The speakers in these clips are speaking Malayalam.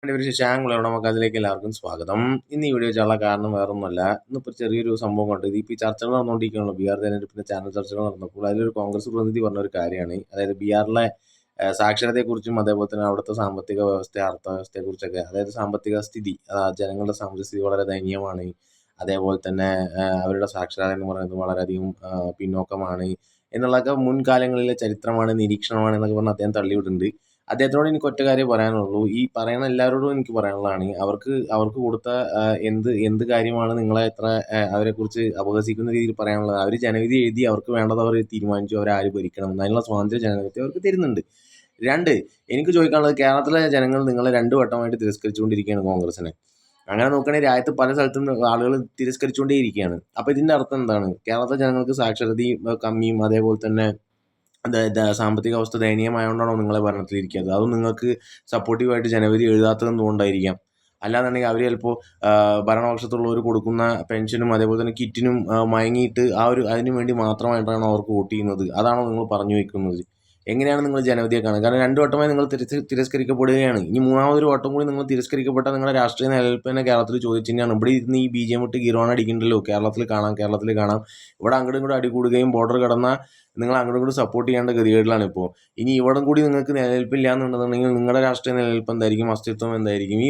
എൻ്റെ പേര് ശശാങ്കുളയുടെ നമുക്ക് അതിലേക്ക് എല്ലാവർക്കും സ്വാഗതം. ഇന്ന് ഈ വീഡിയോ ചെയ്യാനുള്ള കാരണം വേറൊന്നുമല്ല. ഇന്നിപ്പോൾ ചെറിയൊരു സംഭവം കണ്ടു. ഇതിപ്പോൾ ഈ ചർച്ചകൾ നടന്നുകൊണ്ടിരിക്കുകയാണല്ലോ. ബീഹാർ തെരഞ്ഞെടുപ്പിൻ്റെ ചാനൽ ചർച്ചകൾ നടന്നപ്പോൾ അതിലൊരു കോൺഗ്രസ് പ്രതിനിധി പറഞ്ഞ ഒരു കാര്യമാണ്. അതായത് ബീഹാറിലെ സാക്ഷരതയെക്കുറിച്ചും അതേപോലെ തന്നെ അവിടുത്തെ സാമ്പത്തിക വ്യവസ്ഥ, അർത്ഥവ്യവസ്ഥയെക്കുറിച്ചൊക്കെ, അതായത് സാമ്പത്തിക സ്ഥിതി, ജനങ്ങളുടെ സാമ്പത്തിക സ്ഥിതി വളരെ ദയനീയമാണ്. അതേപോലെ തന്നെ അവരുടെ സാക്ഷരത എന്ന് പറയുന്നത് വളരെയധികം പിന്നോക്കമാണ് എന്നുള്ളതൊക്കെ മുൻകാലങ്ങളിലെ ചരിത്രമാണ്, നിരീക്ഷണമാണ് എന്നൊക്കെ പറഞ്ഞ് അദ്ദേഹം തള്ളിവിടുന്നുണ്ട്. അദ്ദേഹത്തിനോട് എനിക്ക് ഒറ്റ കാര്യമേ പറയാനുള്ളൂ. ഈ പറയുന്ന എല്ലാവരോടും എനിക്ക് പറയാനുള്ളതാണ്, അവർക്ക് കൊടുത്ത എന്ത് കാര്യമാണ് നിങ്ങളെ ഇത്ര അവരെക്കുറിച്ച് അപഹസിക്കുന്ന രീതിയിൽ പറയാനുള്ളത്. അവർ ജനവിധി എഴുതി, അവർക്ക് വേണ്ടത് അവർ തീരുമാനിച്ചു, അവരാര് ഭരിക്കണം അതിനുള്ള സ്വാതന്ത്ര്യം ജനവിധി അവർക്ക് തരുന്നുണ്ട്. രണ്ട്, എനിക്ക് ചോദിക്കാനുള്ളത്, കേരളത്തിലെ ജനങ്ങൾ നിങ്ങളെ 2 വട്ടമായിട്ട് തിരസ്കരിച്ചുകൊണ്ടിരിക്കുകയാണ് കോൺഗ്രസിനെ. അങ്ങനെ നോക്കുകയാണെങ്കിൽ രാജ്യത്ത് പല സ്ഥലത്തും ആളുകൾ തിരസ്കരിച്ചുകൊണ്ടേയിരിക്കുകയാണ്. അപ്പോൾ ഇതിൻ്റെ അർത്ഥം എന്താണ്? കേരളത്തിലെ ജനങ്ങൾക്ക് സാക്ഷരതയും കമ്മിയും അതേപോലെ തന്നെ സാമ്പത്തിക അവസ്ഥ ദയനീയമായതുകൊണ്ടാണോ നിങ്ങളെ ഭരണത്തിലിരിക്കുന്നത്? അതും നിങ്ങൾക്ക് സപ്പോർട്ടീവായിട്ട് ജനവിധി എഴുതാത്തത് എന്തുകൊണ്ടായിരിക്കാം? അല്ലാന്നുണ്ടെങ്കിൽ അവർ ചിലപ്പോൾ ഭരണപക്ഷത്തുള്ളവർ കൊടുക്കുന്ന പെൻഷനും അതേപോലെ തന്നെ കിറ്റിനും മയങ്ങിയിട്ട് അതിനു വേണ്ടി മാത്രമായിട്ടാണോ അവർക്ക് വോട്ട് ചെയ്യുന്നത്? അതാണോ നിങ്ങൾ പറഞ്ഞു വയ്ക്കുന്നത്? എങ്ങനെയാണ് നിങ്ങൾ ജനവിധിയെ കാണുന്നത്? കാരണം 2 വട്ടമായി നിങ്ങൾ തിരസ്കരിക്കപ്പെടുകയാണ്. ഇനി മൂന്നാമതൊരു വട്ടം കൂടി നിങ്ങൾ തിരസ്കരിക്കപ്പെട്ടാൽ നിങ്ങളുടെ രാഷ്ട്രീയ നിലനിൽപ്പ് തന്നെ കേരളത്തിൽ ചോദിച്ചുതന്നെയാണ്. ഇവിടെ ഇരുന്ന് ഈ BJM ഇട്ട് ഗീറോൺ അടിക്കുന്നുണ്ടല്ലോ, കേരളത്തിൽ കാണാം. ഇവിടെ അങ്ങോട്ടും ഇങ്ങോട്ടും അടികൂടുകയും ബോർഡർ കടന്നാൽ നിങ്ങൾ അങ്ങോട്ടും ഇങ്ങോട്ടും സപ്പോർട്ട് ചെയ്യേണ്ട ഗതികേടിലാണ് ഇപ്പോൾ. ഇനി ഇവിടെ കൂടി നിങ്ങൾക്ക് നിലനിൽപ്പില്ല എന്നുണ്ടെന്നുണ്ടെങ്കിൽ നിങ്ങളുടെ രാഷ്ട്രീയ നിലനിൽപ്പ് എന്തായിരിക്കും, അസ്തിത്വം എന്തായിരിക്കും?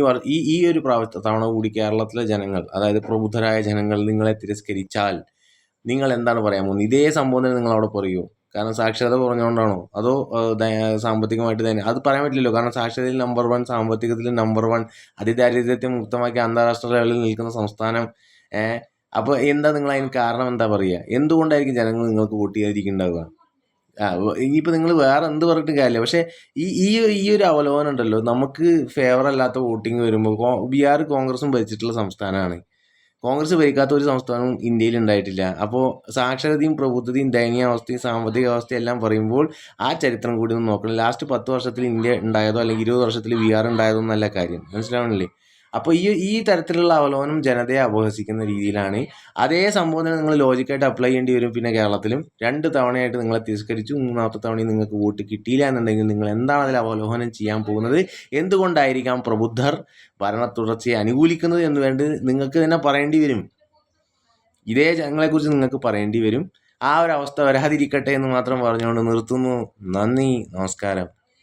ഈ ഒരു തവണ കൂടി കേരളത്തിലെ ജനങ്ങൾ, അതായത് പ്രബുദ്ധരായ ജനങ്ങൾ നിങ്ങളെ തിരസ്കരിച്ചാൽ നിങ്ങൾ എന്താണ് പറയാൻ പോകുന്നത്? ഇതേ സംഭവം തന്നെ നിങ്ങൾ അവിടെ പറയുമോ? കാരണം സാക്ഷരത കുറഞ്ഞുകൊണ്ടാണോ, അതോ സാമ്പത്തികമായിട്ട് തന്നെ? അത് പറയാൻ പറ്റില്ലല്ലോ. കാരണം സാക്ഷരതയിൽ നമ്പർ 1, സാമ്പത്തികത്തിൽ നമ്പർ 1, അതിദാരിദ്ര്യത്തെ മുക്തമാക്കി അന്താരാഷ്ട്ര ലെവലിൽ നിൽക്കുന്ന സംസ്ഥാനം. അപ്പോൾ എന്താ നിങ്ങൾ അതിന് കാരണം എന്താ പറയുക? എന്തുകൊണ്ടായിരിക്കും ജനങ്ങൾ നിങ്ങൾക്ക് വോട്ട് ചെയ്യാതിരിക്കുന്നുണ്ടാവുക? ഇനിയിപ്പോൾ നിങ്ങൾ വേറെ എന്ത് പറഞ്ഞിട്ട് കാര്യമില്ല. പക്ഷേ ഈ ഒരു അവലോകനം ഉണ്ടല്ലോ, നമുക്ക് ഫേവർ അല്ലാത്ത വോട്ടിങ് വരുമ്പോൾ ബീഹാർ കോൺഗ്രസും ഭരിച്ചിട്ടുള്ള സംസ്ഥാനമാണ്. കോൺഗ്രസ് ഭരിക്കാത്ത ഒരു സംസ്ഥാനവും ഇന്ത്യയിൽ ഉണ്ടായിട്ടില്ല. അപ്പോൾ സാക്ഷരതയും പ്രബുദ്ധതയും ദയനീയാവസ്ഥയും സാമ്പത്തിക അവസ്ഥയും എല്ലാം പറയുമ്പോൾ ആ ചരിത്രം കൂടി ഒന്ന് നോക്കണം. ലാസ്റ്റ് 10 വർഷത്തിൽ ഇന്ത്യ ഉണ്ടായതോ അല്ലെങ്കിൽ 20 വർഷത്തിൽ ബീഹാർ ഉണ്ടായതോ എന്നല്ല കാര്യം. മനസ്സിലാവണില്ലേ? അപ്പോൾ ഈ തരത്തിലുള്ള അവലോകനം ജനതയെ അപഹസിക്കുന്ന രീതിയിലാണ്. അതേ സംഭവം തന്നെ നിങ്ങൾ ലോജിക്കായിട്ട് അപ്ലൈ ചെയ്യേണ്ടി വരും. പിന്നെ കേരളത്തിലും 2 തവണയായിട്ട് നിങ്ങളെ തിരസ്കരിച്ചു, 3ാമത്തെ തവണയും നിങ്ങൾക്ക് വോട്ട് കിട്ടിയില്ല എന്നുണ്ടെങ്കിൽ നിങ്ങൾ എന്താണ് അതിൽ അവലോകനം ചെയ്യാൻ പോകുന്നത്? എന്തുകൊണ്ടായിരിക്കാം പ്രബുദ്ധർ ഭരണ തുടർച്ചയെ അനുകൂലിക്കുന്നത് എന്ന് നിങ്ങൾക്ക് തന്നെ പറയേണ്ടി വരും. ഇതേ ജനങ്ങളെക്കുറിച്ച് നിങ്ങൾക്ക് പറയേണ്ടി വരും. ആ ഒരു അവസ്ഥ വരാതിരിക്കട്ടെ എന്ന് മാത്രം പറഞ്ഞുകൊണ്ട് നിർത്തുന്നു. നന്ദി, നമസ്കാരം.